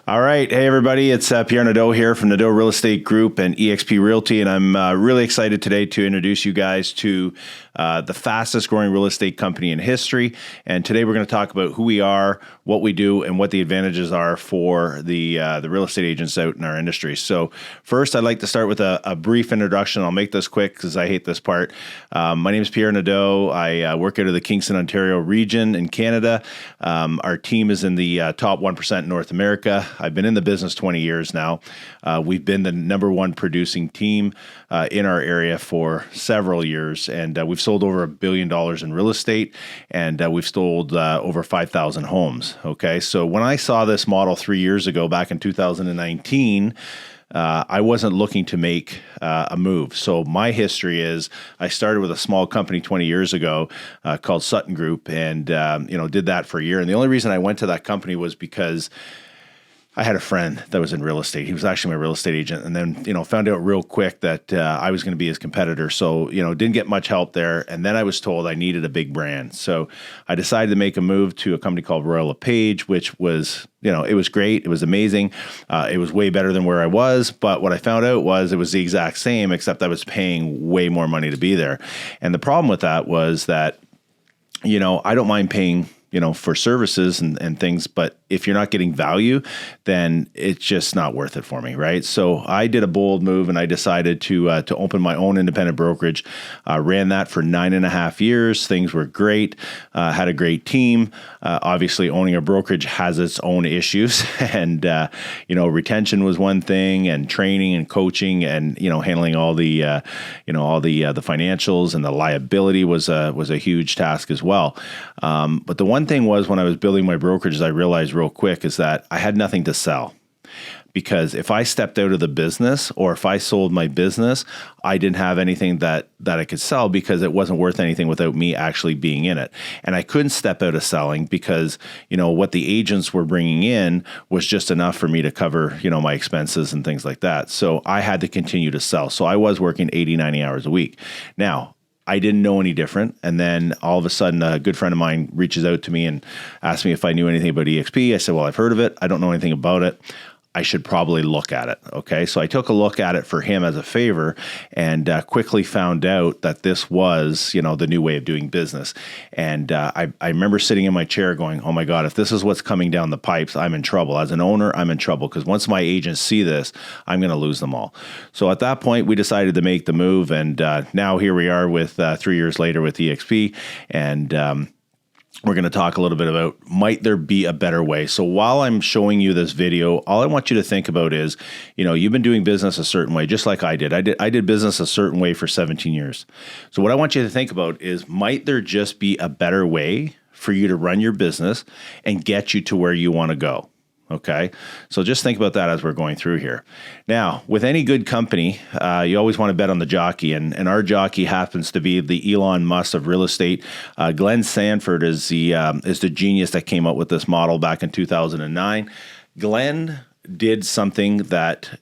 All right. Hey, everybody. It's Pierre Nadeau here from Nadeau Real Estate Group and Exp Realty. And I'm really excited today to introduce you guys to the fastest growing real estate company in history. And today we're going to talk about who we are, what we do, and what the advantages are for the real estate agents out in our industry. So first, I'd like to start with a brief introduction. I'll make this quick because I hate this part. My name is Pierre Nadeau. I work out of the Kingston, Ontario region in Canada. Our team is in the top 1% in North America. I've been in the business 20 years now. We've been the number one producing team in our area for several years, and we've sold over $1 billion in real estate, and we've sold over 5,000 homes. Okay, so when I saw this model 3 years ago, back in 2019, I wasn't looking to make a move. So my history is I started with a small company 20 years ago called Sutton Group, and did that for a year. And the only reason I went to that company was because I had a friend that was in real estate. He was actually my real estate agent, and then, found out real quick that I was going to be his competitor. So, didn't get much help there. And then I was told I needed a big brand. So I decided to make a move to a company called Royal LePage, which was, it was great. It was amazing. It was way better than where I was. But what I found out was it was the exact same, except I was paying way more money to be there. And the problem with that was that, I don't mind paying for services and things, but if you're not getting value, then it's just not worth it for me, right? So I did a bold move and I decided to open my own independent brokerage. Ran that for 9.5 years. Things were great. Had a great team. Obviously, owning a brokerage has its own issues, and retention was one thing, and training and coaching, and handling all the the financials and the liability was a huge task as well. But the one thing was, when I was building my brokerages, I realized real quick is that I had nothing to sell. Because if I stepped out of the business, or if I sold my business, I didn't have anything that I could sell, because it wasn't worth anything without me actually being in it. And I couldn't step out of selling because, what the agents were bringing in was just enough for me to cover, my expenses and things like that. So I had to continue to sell. So I was working 80, 90 hours a week. Now, I didn't know any different. And then all of a sudden, a good friend of mine reaches out to me and asked me if I knew anything about EXP. I said, well, I've heard of it. I don't know anything about it. I should probably look at it. Okay. So I took a look at it for him as a favor, and quickly found out that this was, the new way of doing business. And I remember sitting in my chair going, oh my God, if this is what's coming down the pipes, I'm in trouble. As an owner, I'm in trouble, because once my agents see this, I'm going to lose them all. So at that point, we decided to make the move. And now here we are with 3 years later with EXP. And we're going to talk a little bit about, might there be a better way? So while I'm showing you this video, all I want you to think about is, you've been doing business a certain way, just like I did. I did business a certain way for 17 years. So what I want you to think about is, might there just be a better way for you to run your business and get you to where you want to go? Okay, so just think about that as we're going through here. Now, with any good company, you always want to bet on the jockey, and our jockey happens to be the Elon Musk of real estate. Glenn Sanford is the genius that came up with this model back in 2009. Glenn did something that,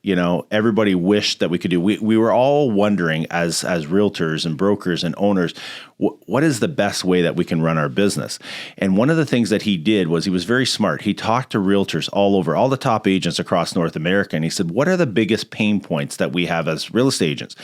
everybody wished that we could do. We were all wondering as realtors and brokers and owners, what is the best way that we can run our business? And one of the things that he did was, he was very smart. He talked to realtors all over, all the top agents across North America. And he said, what are the biggest pain points that we have as real estate agents?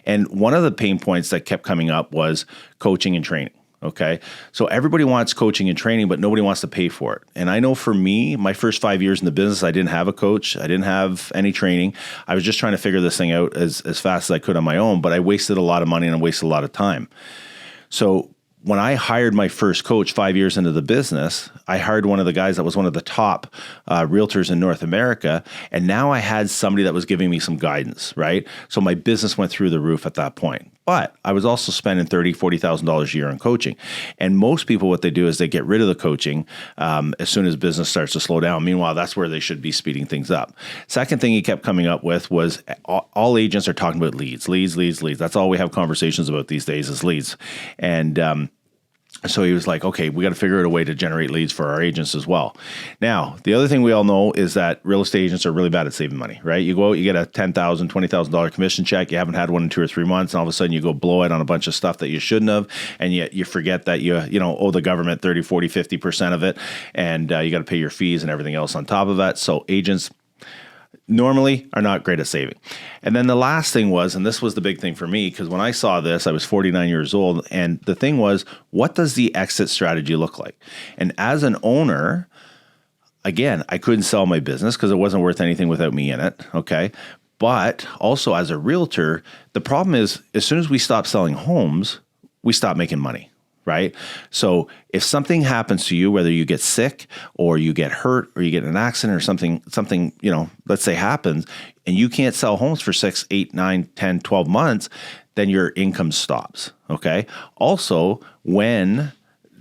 And one of the pain points that kept coming up was coaching and training. Okay. So everybody wants coaching and training, but nobody wants to pay for it. And I know for me, my first 5 years in the business, I didn't have a coach. I didn't have any training. I was just trying to figure this thing out as fast as I could on my own, but I wasted a lot of money and I wasted a lot of time. So when I hired my first coach 5 years into the business, I hired one of the guys that was one of the top realtors in North America. And now I had somebody that was giving me some guidance, right? So my business went through the roof at that point. But I was also spending $30,000, $40,000 a year on coaching. And most people, what they do is they get rid of the coaching as soon as business starts to slow down. Meanwhile, that's where they should be speeding things up. Second thing he kept coming up with was, all agents are talking about leads. That's all we have conversations about these days, is leads. And So he was like, okay, we got to figure out a way to generate leads for our agents as well. Now, the other thing we all know is that real estate agents are really bad at saving money, right? You go out, you get a $10,000, $20,000 commission check. You haven't had one in 2 or 3 months. And all of a sudden you go blow it on a bunch of stuff that you shouldn't have. And yet you forget that you owe the government 30, 40, 50% of it. And you got to pay your fees and everything else on top of that. So agents normally are not great at saving. And then the last thing was, and this was the big thing for me, because when I saw this, I was 49 years old. And the thing was, what does the exit strategy look like? And as an owner, again, I couldn't sell my business because it wasn't worth anything without me in it. Okay. But also as a realtor, the problem is as soon as we stop selling homes, we stop making money. Right? So if something happens to you, whether you get sick or you get hurt or you get in an accident or something, let's say happens, and you can't sell homes for 6, 8, 9, 10, 12 months, then your income stops. Okay. Also, when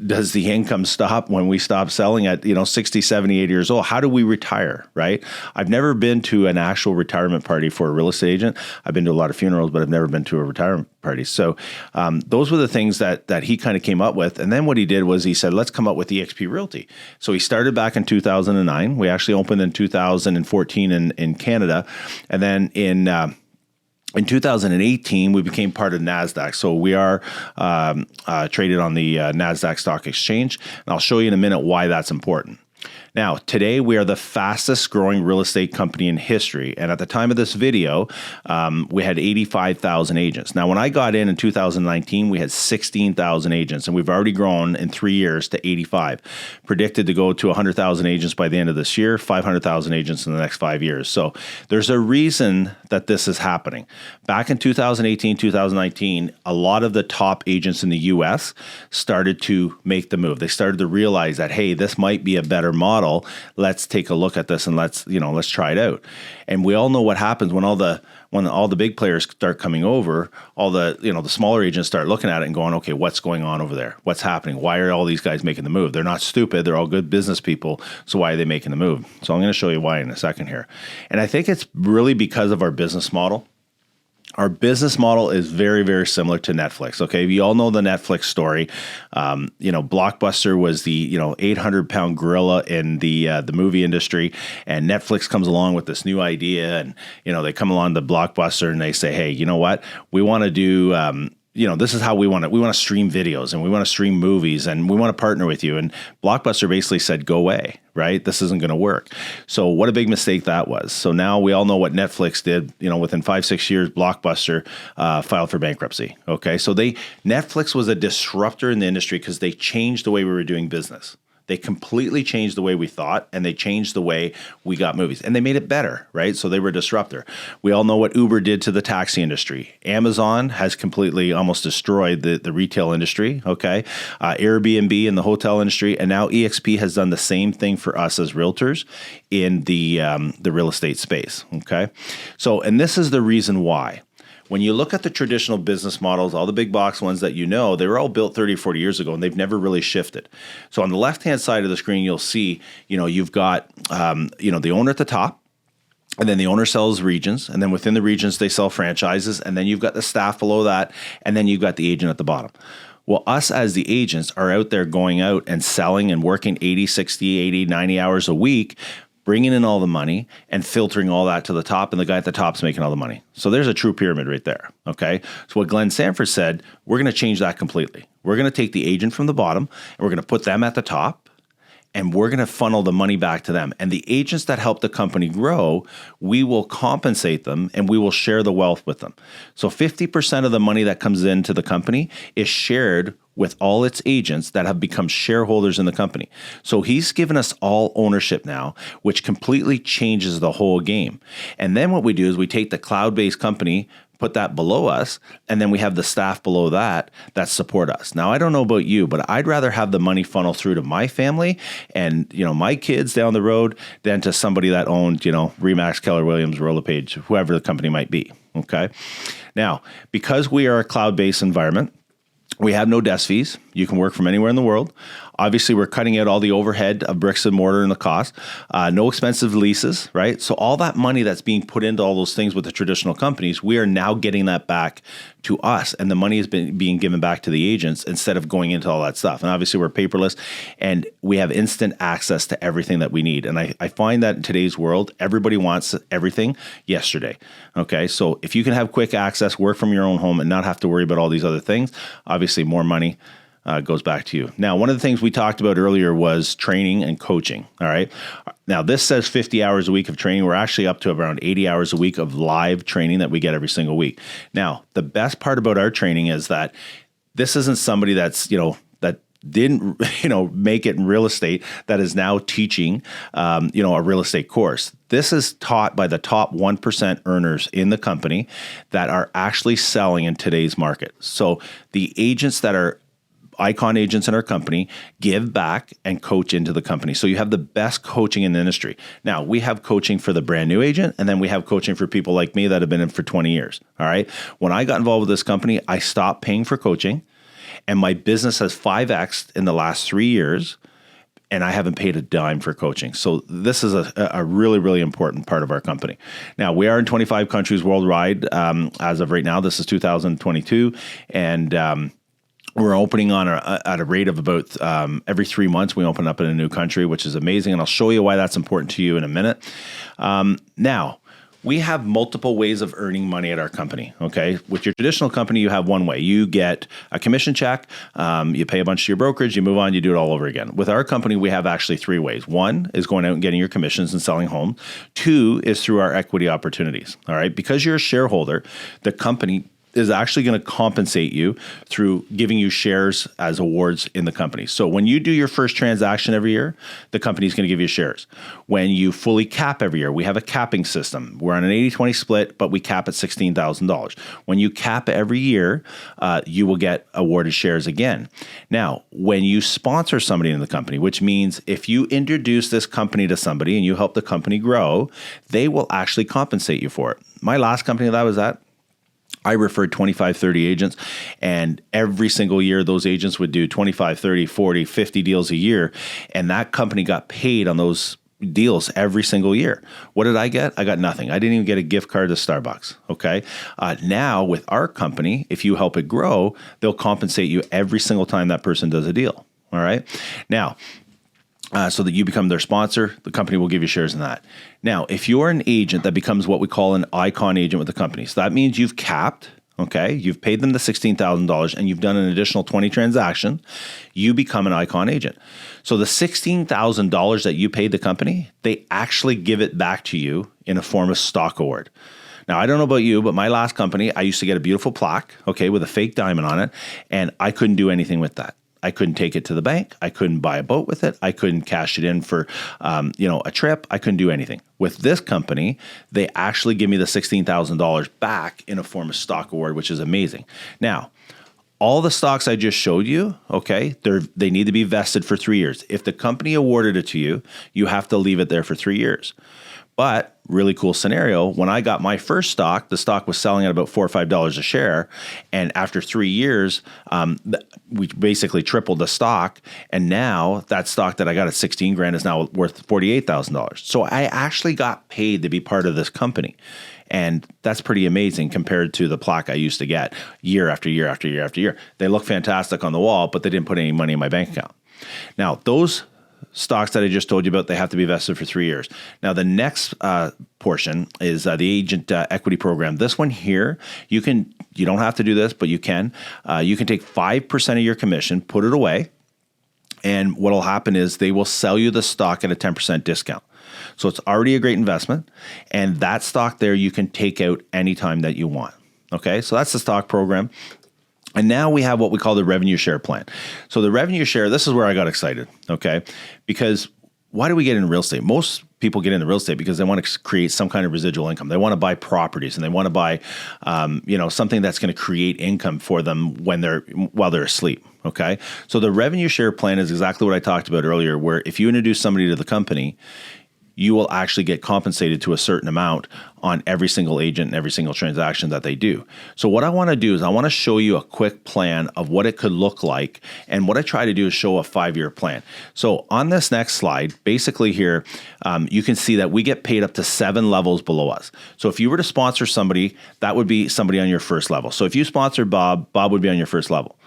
does the income stop? When we stop selling at 60, 70, 80 years old? How do we retire, right? I've never been to an actual retirement party for a real estate agent. I've been to a lot of funerals, but I've never been to a retirement party. So those were the things that he kind of came up with. And then what he did was he said, let's come up with Exp Realty. So he started back in 2009. We actually opened in 2014 in Canada. And then in 2018, we became part of NASDAQ. So we are traded on the NASDAQ Stock Exchange. And I'll show you in a minute why that's important. Now, today we are the fastest growing real estate company in history. And at the time of this video, we had 85,000 agents. Now, when I got in 2019, we had 16,000 agents, and we've already grown in 3 years to 85. Predicted to go to 100,000 agents by the end of this year, 500,000 agents in the next 5 years. So there's a reason that this is happening. Back in 2018, 2019, a lot of the top agents in the US started to make the move. They started to realize that, hey, this might be a better model. Let's take a look at this and let's try it out. And we all know what happens when all the big players start coming over, all the smaller agents start looking at it and going, okay, what's going on over there? What's happening? Why are all these guys making the move? They're not stupid. They're all good business people. So why are they making the move? So I'm going to show you why in a second here. And I think it's really because of our business model. Our business model is very, very similar to Netflix. Okay, we all know the Netflix story. Blockbuster was the 800-pound gorilla in the movie industry, and Netflix comes along with this new idea, and they come along to Blockbuster and they say, hey, you know what? We want to do. This is how we want to stream videos and we want to stream movies and we want to partner with you. And Blockbuster basically said, go away, right? This isn't going to work. So what a big mistake that was. So now we all know what Netflix did. Within 5-6 years, Blockbuster filed for bankruptcy. Okay. So Netflix was a disruptor in the industry because they changed the way we were doing business. They completely changed the way we thought, and they changed the way we got movies, and they made it better, right? So they were a disruptor. We all know what Uber did to the taxi industry. Amazon has completely almost destroyed the retail industry, okay? Airbnb in the hotel industry, and now EXP has done the same thing for us as realtors in the real estate space, okay? So, and this is the reason why. When you look at the traditional business models, all the big box ones that they were all built 30, 40 years ago, and they've never really shifted. So on the left-hand side of the screen, you'll see, you've got, the owner at the top, and then the owner sells regions, and then within the regions, they sell franchises, and then you've got the staff below that, and then you've got the agent at the bottom. Well, us as the agents are out there going out and selling and working 80, 60, 80, 90 hours a week, bringing in all the money and filtering all that to the top, and the guy at the top's making all the money. So there's a true pyramid right there, okay? So what Glenn Sanford said, we're going to change that completely. We're going to take the agent from the bottom, and we're going to put them at the top, and we're going to funnel the money back to them. And the agents that help the company grow, we will compensate them, and we will share the wealth with them. So 50% of the money that comes into the company is shared with all its agents that have become shareholders in the company. So he's given us all ownership now, which completely changes the whole game. And then what we do is we take the cloud-based company, put that below us, and then we have the staff below that support us. Now, I don't know about you, but I'd rather have the money funnel through to my family and, my kids down the road than to somebody that owned, Remax, Keller Williams, Royal LePage, whoever the company might be, okay? Now, because we are a cloud-based environment, we have no desk fees. You can work from anywhere in the world. Obviously, we're cutting out all the overhead of bricks and mortar and the cost. No expensive leases, right? So all that money that's being put into all those things with the traditional companies, we are now getting that back to us, and the money is being given back to the agents instead of going into all that stuff. And obviously, we're paperless, and we have instant access to everything that we need. And I find that in today's world, everybody wants everything yesterday. Okay, so if you can have quick access, work from your own home, and not have to worry about all these other things, obviously more money goes back to you. Now, one of the things we talked about earlier was training and coaching. All right. Now, this says 50 hours a week of training. We're actually up to around 80 hours a week of live training that we get every single week. Now, the best part about our training is that this isn't somebody that's, that didn't, make it in real estate that is now teaching, a real estate course. This is taught by the top 1% earners in the company that are actually selling in today's market. So the agents that are icon agents in our company give back and coach into the company. So you have the best coaching in the industry. Now, we have coaching for the brand new agent, and then we have coaching for people like me that have been in for 20 years. All right. When I got involved with this company, I stopped paying for coaching, and my business has 5x'd in the last 3 years, and I haven't paid a dime for coaching. So this is a really, really important part of our company. Now, we are in 25 countries worldwide as of right now. This is 2022, and we're opening at a rate of about every 3 months. We open up in a new country, which is amazing. And I'll show you why that's important to you in a minute. Now, we have multiple ways of earning money at our company. Okay. With your traditional company, you have one way. You get a commission check, you pay a bunch to your brokerage, you move on, you do it all over again. With our company, we have actually 3 ways. 1 is going out and getting your commissions and selling homes. 2 is through our equity opportunities. All right. Because you're a shareholder, the company is actually going to compensate you through giving you shares as awards in the company. So when you do your first transaction every year, the company is going to give you shares. When you fully cap every year, we have a capping system. We're on an 80-20 split, but we cap at $16,000. When you cap every year, you will get awarded shares again. Now, when you sponsor somebody in the company, which means if you introduce this company to somebody and you help the company grow, they will actually compensate you for it. My last company that I was at, I referred 25, 30 agents, and every single year those agents would do 25, 30, 40, 50 deals a year, and that company got paid on those deals every single year. What did I get? I got nothing. I didn't even get a gift card to Starbucks. Okay. Now with our company, if you help it grow, they'll compensate you every single time that person does a deal. All right. Now, so that you become their sponsor, the company will give you shares in that. Now, if you're an agent that becomes what we call an icon agent with the company, so that means you've capped, okay, you've paid them the $16,000 and you've done an additional 20 transactions, you become an icon agent. So the $16,000 that you paid the company, they actually give it back to you in a form of stock award. Now, I don't know about you, but my last company, I used to get a beautiful plaque, okay, with a fake diamond on it, and I couldn't do anything with that. I couldn't take it to the bank. I couldn't buy a boat with it. I couldn't cash it in for, a trip. I couldn't do anything. With this company, they actually give me the $16,000 back in a form of stock award, which is amazing. Now, all the stocks I just showed you, okay, they need to be vested for 3 years. If the company awarded it to you, you have to leave it there for 3 years. But really cool scenario, when I got my first stock, the stock was selling at about $4 or $5 a share. And after 3 years, we basically tripled the stock. And now that stock that I got at 16 grand is now worth $48,000. So I actually got paid to be part of this company. And that's pretty amazing compared to the plaque I used to get year after year after year after year. They look fantastic on the wall, but they didn't put any money in my bank account. Now, those stocks that I just told you about, they have to be vested for 3 years. Now, the next portion is the agent equity program. This one here, you don't have to do this, but you can take 5% of your commission, put it away. And what will happen is they will sell you the stock at a 10% discount. So it's already a great investment. And that stock there, you can take out anytime that you want. Okay. So that's the stock program. And now we have what we call the revenue share plan. So the revenue share, this is where I got excited, okay? Because why do we get into real estate? Most people get into real estate because they want to create some kind of residual income. They want to buy properties and they want to buy, something that's going to create income for them while they're asleep, okay? So the revenue share plan is exactly what I talked about earlier, where if you introduce somebody to the company, you will actually get compensated to a certain amount on every single agent and every single transaction that they do. So what I want to do is I want to show you a quick plan of what it could look like. And what I try to do is show a 5-year plan. So on this next slide, basically here, you can see that we get paid up to 7 levels below us. So if you were to sponsor somebody, that would be somebody on your first level. So if you sponsor Bob, Bob would be on your first level.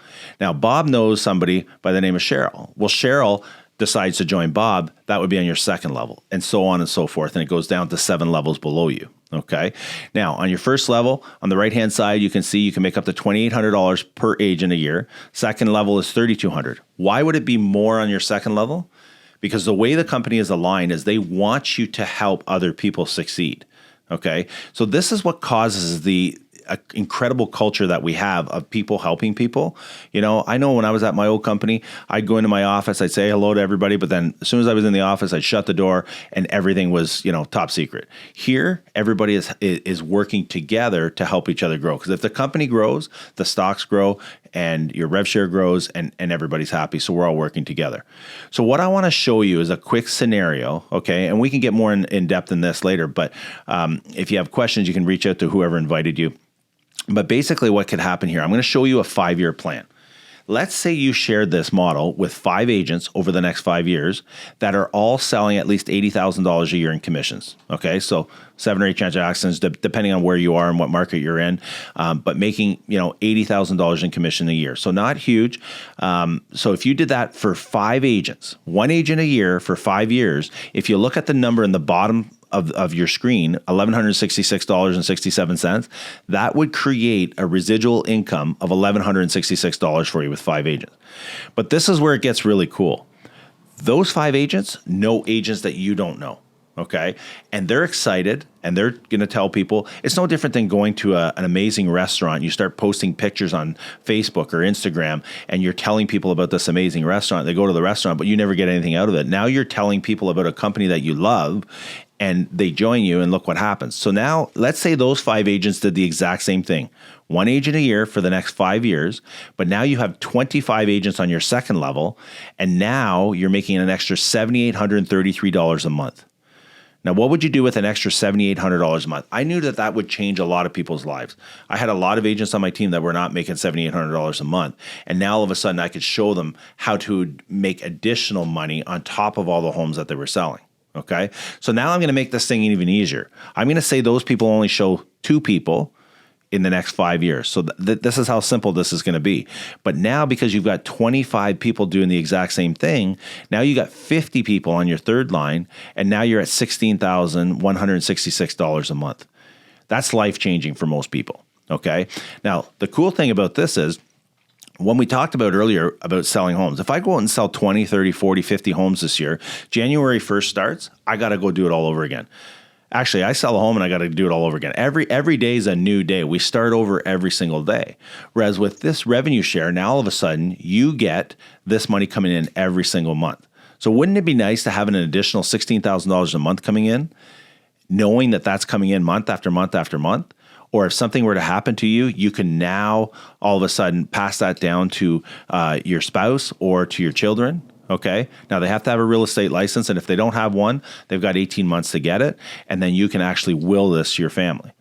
Now, Bob knows somebody by the name of Cheryl. Well, Cheryl decides to join Bob, that would be on your second level, and so on and so forth. And it goes down to 7 levels below you. Okay. Now, on your first level, on the right-hand side, you can see you can make up to $2,800 per agent a year. Second level is $3,200. Why would it be more on your second level? Because the way the company is aligned is they want you to help other people succeed. Okay. So this is what causes the incredible culture that we have of people helping people. You know, I know when I was at my old company, I'd go into my office, I'd say hello to everybody, but then as soon as I was in the office, I'd shut the door and everything was, you know, top secret. Here, everybody is working together to help each other grow. Because if the company grows, the stocks grow and your rev share grows and everybody's happy. So we're all working together. So what I want to show you is a quick scenario, okay? And we can get more in depth in this later, but if you have questions, you can reach out to whoever invited you. But basically what could happen here, I'm going to show you a 5-year plan. Let's say you shared this model with 5 agents over the next 5 years that are all selling at least $80,000 a year in commissions. Okay, so 7 or 8 transactions, depending on where you are and what market you're in, but making $80,000 in commission a year. So not huge. So if you did that for 5 agents, 1 agent a year for 5 years, if you look at the number in the bottom of your screen, $1,166.67, that would create a residual income of $1,166 for you with 5 agents. But this is where it gets really cool. Those 5 agents know agents that you don't know. Okay. And they're excited and they're going to tell people it's no different than going to an amazing restaurant. You start posting pictures on Facebook or Instagram and you're telling people about this amazing restaurant. They go to the restaurant, but you never get anything out of it. Now you're telling people about a company that you love and they join you and look what happens. So now let's say those 5 agents did the exact same thing. 1 agent a year for the next 5 years, but now you have 25 agents on your second level. And now you're making an extra $7,833 a month. Now, what would you do with an extra $7,800 a month? I knew that would change a lot of people's lives. I had a lot of agents on my team that were not making $7,800 a month. And now all of a sudden I could show them how to make additional money on top of all the homes that they were selling. Okay. So now I'm going to make this thing even easier. I'm going to say those people only show 2 people in the next 5 years. So this is how simple this is going to be. But now because you've got 25 people doing the exact same thing, now you got 50 people on your third line, and now you're at $16,166 a month. That's life-changing for most people, okay? Now, the cool thing about this is, when we talked about earlier about selling homes, if I go out and sell 20, 30, 40, 50 homes this year, January 1st starts, I got to go do it all over again. Actually, I sell a home and I got to do it all over again. Every day is a new day. We start over every single day. Whereas with this revenue share, now all of a sudden you get this money coming in every single month. So wouldn't it be nice to have an additional $16,000 a month coming in, knowing that that's coming in month after month after month? Or if something were to happen to you, you can now all of a sudden pass that down to your spouse or to your children. Okay. Now they have to have a real estate license. And if they don't have one, they've got 18 months to get it. And then you can actually will this to your family.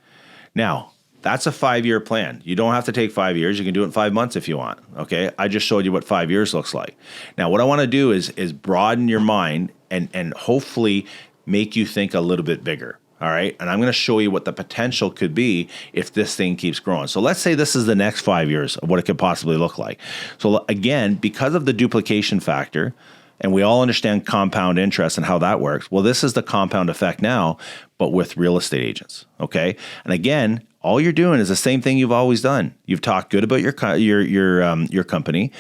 Now, that's a 5-year plan. You don't have to take 5 years. You can do it in 5 months if you want. Okay. I just showed you what 5 years looks like. Now, what I want to do is broaden your mind and hopefully make you think a little bit bigger. All right. And I'm going to show you what the potential could be if this thing keeps growing. So let's say this is the next 5 years of what it could possibly look like. So again, because of the duplication factor, and we all understand compound interest and how that works. Well, this is the compound effect now, but with real estate agents. Okay. And again, all you're doing is the same thing you've always done. You've talked good about your company.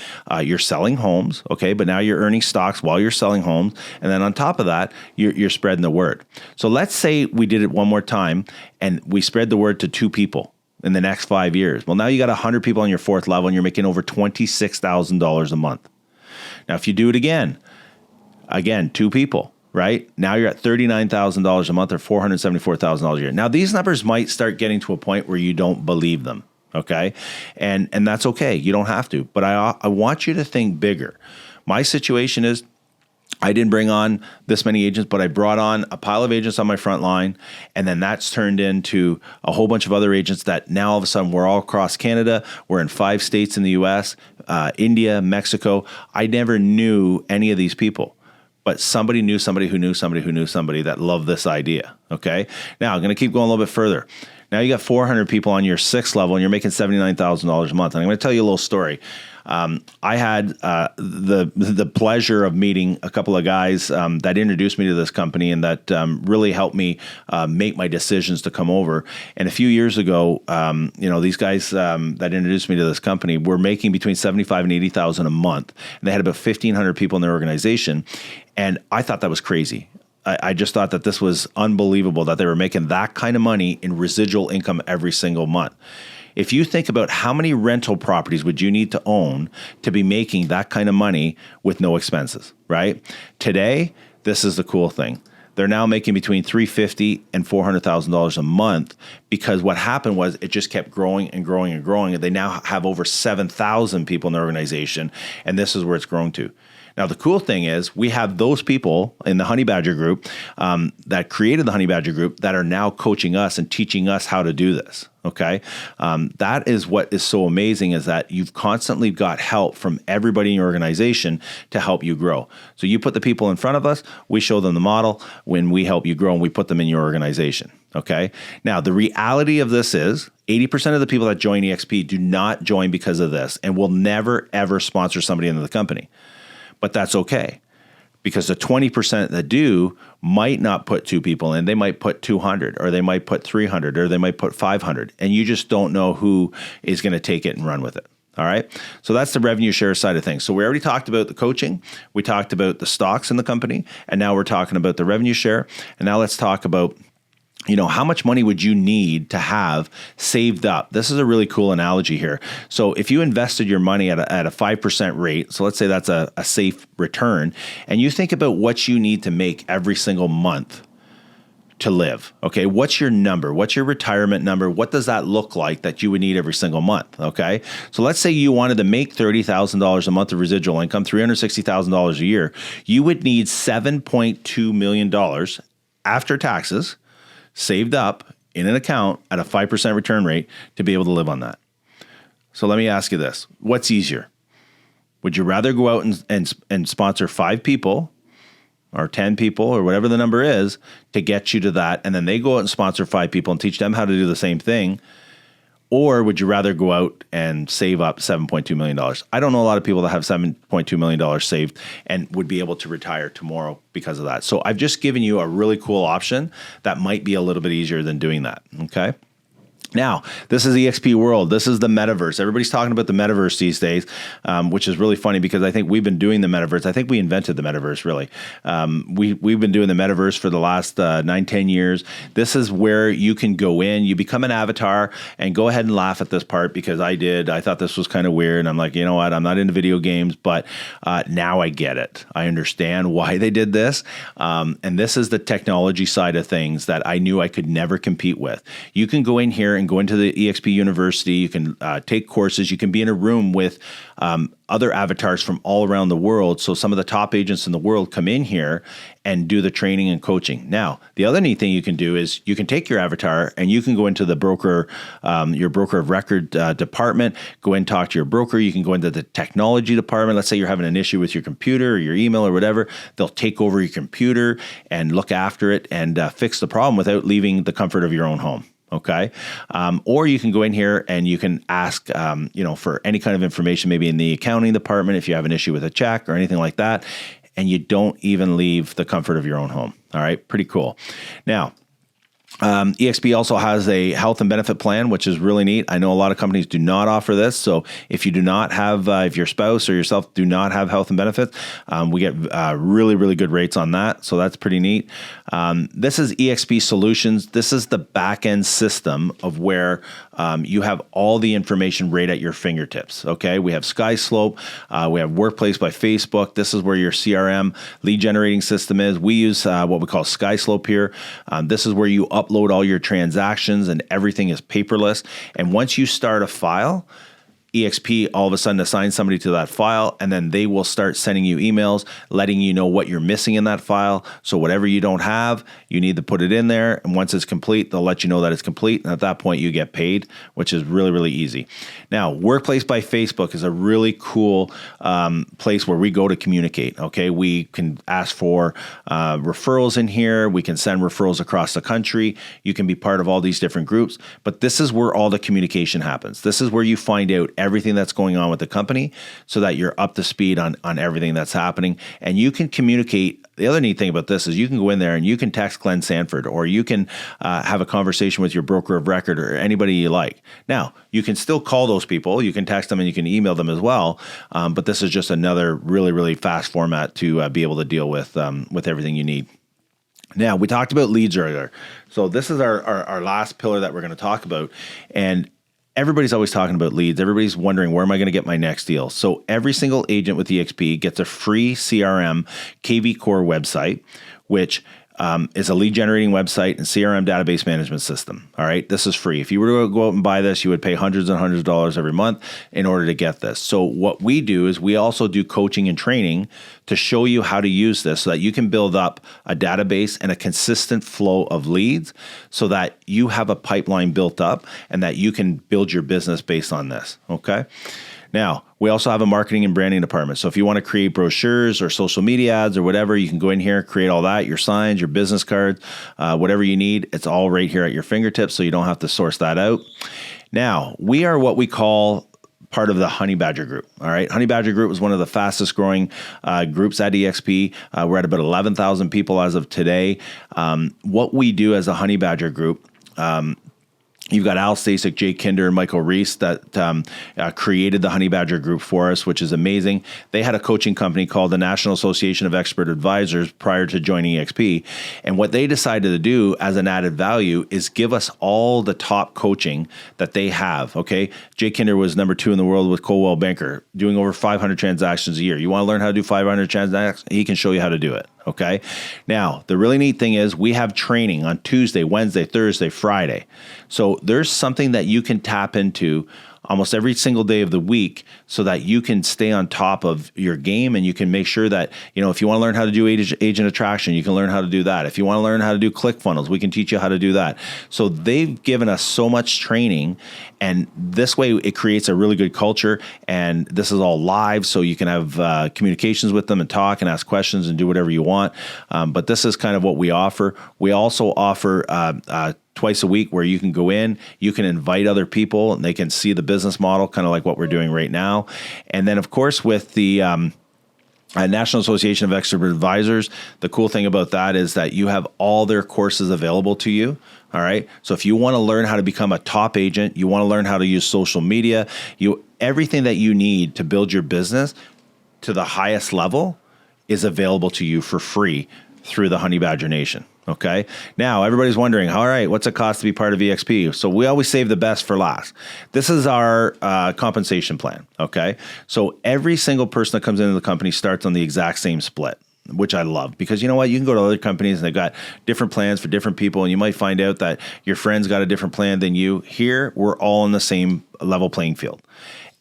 You're selling homes, okay, but now you're earning stocks while you're selling homes, and then on top of that, you're spreading the word. So let's say we did it one more time, and we spread the word to 2 people in the next 5 years. Well, now you got 100 people on your 4th level, and you're making over $26,000 a month. Now, if you do it again, 2 people. Right? Now you're at $39,000 a month or $474,000 a year. Now these numbers might start getting to a point where you don't believe them. Okay. And that's okay. You don't have to, but I want you to think bigger. My situation is I didn't bring on this many agents, but I brought on a pile of agents on my front line. And then that's turned into a whole bunch of other agents that now all of a sudden we're all across Canada. We're in 5 states in the US, India, Mexico. I never knew any of these people, but somebody knew somebody who knew somebody who knew somebody that loved this idea. Okay. Now I'm going to keep going a little bit further. Now you got 400 people on your 6th level and you're making $79,000 a month. And I'm going to tell you a little story. I had the pleasure of meeting a couple of guys that introduced me to this company and that really helped me make my decisions to come over. And a few years ago, these guys that introduced me to this company were making between $75,000 and $80,000 a month, and they had about 1,500 people in their organization. And I thought that was crazy. I just thought that this was unbelievable that they were making that kind of money in residual income every single month. If you think about how many rental properties would you need to own to be making that kind of money with no expenses, right? Today, this is the cool thing. They're now making between $350,000 and $400,000 a month because what happened was it just kept growing and growing and growing. And they now have over 7,000 people in their organization, and this is where it's grown to. Now, the cool thing is we have those people in the Honey Badger group that created the Honey Badger group that are now coaching us and teaching us how to do this. Okay. That is what is so amazing, is that you've constantly got help from everybody in your organization to help you grow. So you put the people in front of us, we show them the model. When we help you grow, and we put them in your organization. Okay. Now, the reality of this is 80% of the people that join EXP do not join because of this and will never, ever sponsor somebody into the company. But that's okay, because the 20% that do might not put 2 people in. They might put 200, or they might put 300, or they might put 500. And you just don't know who is going to take it and run with it. All right. So that's the revenue share side of things. So we already talked about the coaching. We talked about the stocks in the company. And now we're talking about the revenue share. And now let's talk about, how much money would you need to have saved up? This is a really cool analogy here. So if you invested your money at a 5% rate, so let's say that's a safe return, and you think about what you need to make every single month to live. Okay. What's your number? What's your retirement number? What does that look like that you would need every single month? Okay. So let's say you wanted to make $30,000 a month of residual income, $360,000 a year. You would need $7.2 million after taxes saved up in an account at a 5% return rate to be able to live on that. So let me ask you this. What's easier? Would you rather go out and sponsor 5 people or 10 people or whatever the number is to get you to that, and then they go out and sponsor 5 people and teach them how to do the same thing? Or would you rather go out and save up $7.2 million? I don't know a lot of people that have $7.2 million saved and would be able to retire tomorrow because of that. So I've just given you a really cool option that might be a little bit easier than doing that. Okay. Now, this is Exp World. This is the Metaverse. Everybody's talking about the Metaverse these days, which is really funny because I think we've been doing the Metaverse. I think we invented the Metaverse, really. We've been doing the Metaverse for the last 9-10 years. This is where you can go in, you become an avatar, and go ahead and laugh at this part because I thought this was kind of weird. And I'm like, you know what? I'm not into video games, but now I get it. I understand why they did this. And this is the technology side of things that I knew I could never compete with. You can go in here and go into the EXP University. You can take courses. You can be in a room with other avatars from all around the world. So some of the top agents in the world come in here and do the training and coaching. Now, the other neat thing you can do is you can take your avatar and you can go into the broker, your broker of record department, go and talk to your broker. You can go into the technology department. Let's say you're having an issue with your computer or your email or whatever. They'll take over your computer and look after it and fix the problem without leaving the comfort of your own home. Okay. Or you can go in here and you can ask, for any kind of information, maybe in the accounting department, if you have an issue with a check or anything like that, and you don't even leave the comfort of your own home. All right. Pretty cool. Now, EXP also has a health and benefit plan, which is really neat. I know a lot of companies do not offer this. So if you do not have, if your spouse or yourself do not have health and benefits, we get really, really good rates on that. So that's pretty neat. This is EXP Solutions. This is the back-end system of where you have all the information right at your fingertips. Okay. We have SkySlope. We have Workplace by Facebook. This is where your CRM lead generating system is. We use what we call SkySlope here. This is where you upload all your transactions and everything is paperless. And once you start a file, EXP all of a sudden assigns somebody to that file, and then they will start sending you emails, letting you know what you're missing in that file. So whatever you don't have, you need to put it in there. And once it's complete, they'll let you know that it's complete. And at that point, you get paid, which is really, really easy. Now, Workplace by Facebook is a really cool place where we go to communicate. Okay, we can ask for referrals in here. We can send referrals across the country. You can be part of all these different groups, but this is where all the communication happens. This is where you find out everything that's going on with the company so that you're up to speed on everything that's happening. And you can communicate. The other neat thing about this is you can go in there and you can text Glenn Sanford, or you can have a conversation with your broker of record or anybody you like. Now, you can still call those people. You can text them and you can email them as well. But this is just another really, really fast format to be able to deal with everything you need. Now, we talked about leads earlier. So this is our last pillar that we're going to talk about. And everybody's always talking about leads. Everybody's wondering, where am I going to get my next deal? So every single agent with EXP gets a free CRM KV Core website, which is a lead generating website and CRM database management system. All right. This is free. If you were to go out and buy this, you would pay hundreds and hundreds of dollars every month in order to get this. So what we do is we also do coaching and training to show you how to use this so that you can build up a database and a consistent flow of leads so that you have a pipeline built up and that you can build your business based on this. Okay. Now, we also have a marketing and branding department. So if you want to create brochures or social media ads or whatever, you can go in here, create all that, your signs, your business cards, whatever you need. It's all right here at your fingertips, so you don't have to source that out. Now, we are what we call part of the Honey Badger Group. All right. Honey Badger Group was one of the fastest growing groups at EXP. We're at about 11,000 people as of today. What we do as a Honey Badger Group, you've got Al Stasic, Jay Kinder, and Michael Reese that created the Honey Badger Group for us, which is amazing. They had a coaching company called the National Association of Expert Advisors prior to joining EXP. And what they decided to do as an added value is give us all the top coaching that they have. Okay. Jay Kinder was number 2 in the world with Coldwell Banker, doing over 500 transactions a year. You want to learn how to do 500 transactions? He can show you how to do it. Okay. Now, the really neat thing is we have training on Tuesday, Wednesday, Thursday, Friday. So there's something that you can tap into almost every single day of the week so that you can stay on top of your game, and you can make sure that, if you want to learn how to do agent attraction, you can learn how to do that. If you want to learn how to do ClickFunnels, we can teach you how to do that. So they've given us so much training, and this way it creates a really good culture, and this is all live, so you can have communications with them and talk and ask questions and do whatever you want. But this is kind of what we offer. We also offer twice a week where you can go in, you can invite other people, and they can see the business model, kind of like what we're doing right now. And then, of course, with the National Association of Expert Advisors, the cool thing about that is that you have all their courses available to you. All right. So if you want to learn how to become a top agent, you want to learn how to use social media, everything that you need to build your business to the highest level is available to you for free through the Honey Badger Nation. Okay. Now everybody's wondering, all right, what's it cost to be part of EXP? So we always save the best for last. This is our compensation plan. Okay. So every single person that comes into the company starts on the exact same split, which I love, because you know what? You can go to other companies and they've got different plans for different people, and you might find out that your friend's got a different plan than you. Here, we're all on the same level playing field.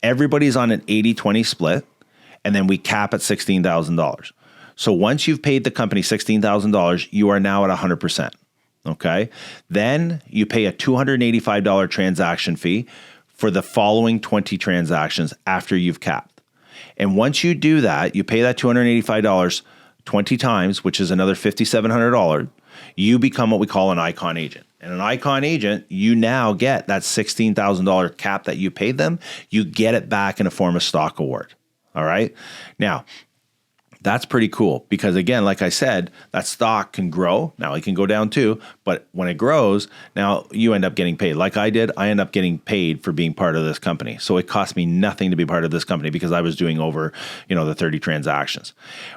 Everybody's on an 80-20 split, and then we cap at $16,000. So once you've paid the company $16,000, you are now at 100%. Okay. Then you pay a $285 transaction fee for the following 20 transactions after you've capped. And once you do that, you pay that $285 20 times, which is another $5,700. You become what we call an icon agent. And an icon agent, you now get that $16,000 cap that you paid them. You get it back in a form of stock award. All right. Now, that's pretty cool because, again, like I said, that stock can grow. Now it can go down too, but when it grows, now you end up getting paid. Like I did, I end up getting paid for being part of this company. So it cost me nothing to be part of this company because I was doing over, the 30 transactions.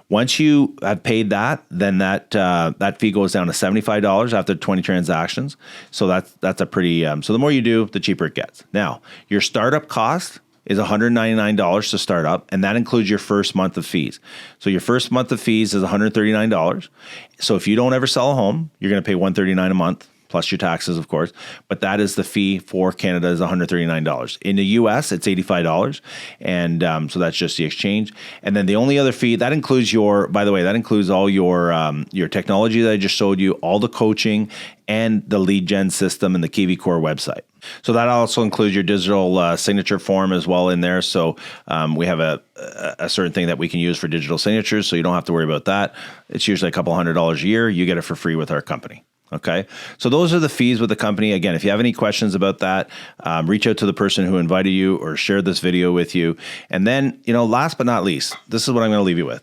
Once you have paid that, then that fee goes down to $75 after 20 transactions. So that's a pretty. So the more you do, the cheaper it gets. Now your startup cost is $199 to start up, and that includes your first month of fees. So your first month of fees is $139. So if you don't ever sell a home, you're going to pay $139 a month plus your taxes, of course. But that is the fee for Canada is $139. In the US, it's $85. And so that's just the exchange. And then the only other fee, that includes by the way, that includes all your technology that I just showed you, all the coaching, and the lead gen system and the Kiwi Core website. So that also includes your digital signature form as well in there. So we have a certain thing that we can use for digital signatures, so you don't have to worry about that. It's usually a couple $100 a year. You get it for free with our company. Okay. So those are the fees with the company. Again, if you have any questions about that, reach out to the person who invited you or shared this video with you. And then, last but not least, this is what I'm going to leave you with.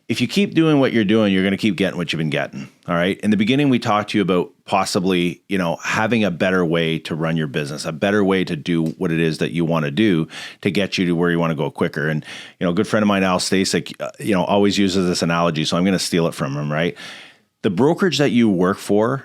If you keep doing what you're doing, you're going to keep getting what you've been getting. All right. In the beginning, we talked to you about possibly, having a better way to run your business, a better way to do what it is that you want to do to get you to where you want to go quicker. And, a good friend of mine, Al Stasic, always uses this analogy. So I'm going to steal it from him, right? The brokerage that you work for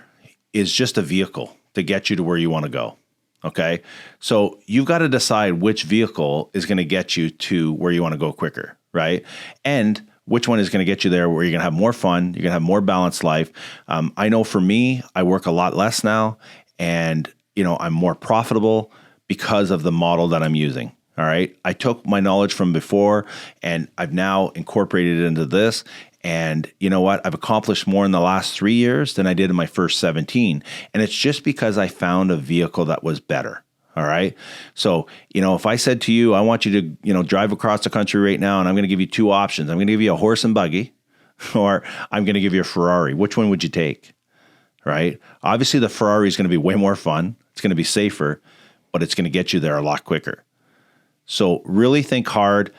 is just a vehicle to get you to where you want to go. Okay. So you've got to decide which vehicle is going to get you to where you want to go quicker. Right. And which one is going to get you there where you're going to have more fun, you're going to have more balanced life. I know for me, I work a lot less now, and I'm more profitable because of the model that I'm using. All right. I took my knowledge from before and I've now incorporated it into this. And you know what? I've accomplished more in the last 3 years than I did in my first 17. And it's just because I found a vehicle that was better. All right. So, if I said to you, I want you to, drive across the country right now, and I'm going to give you two options. I'm going to give you a horse and buggy, or I'm going to give you a Ferrari. Which one would you take? Right. Obviously, the Ferrari is going to be way more fun. It's going to be safer, but it's going to get you there a lot quicker. So really think hard,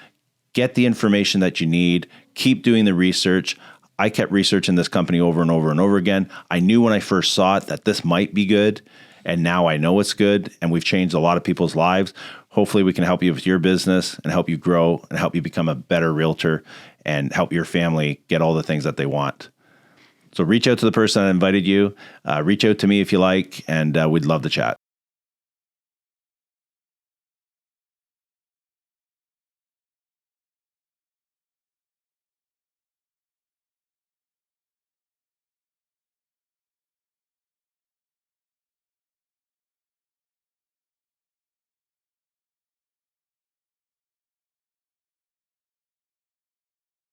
get the information that you need, keep doing the research. I kept researching this company over and over and over again. I knew when I first saw it that this might be good. And now I know it's good, and we've changed a lot of people's lives. Hopefully we can help you with your business and help you grow and help you become a better realtor and help your family get all the things that they want. So reach out to the person that invited you. Reach out to me if you like, and we'd love to chat.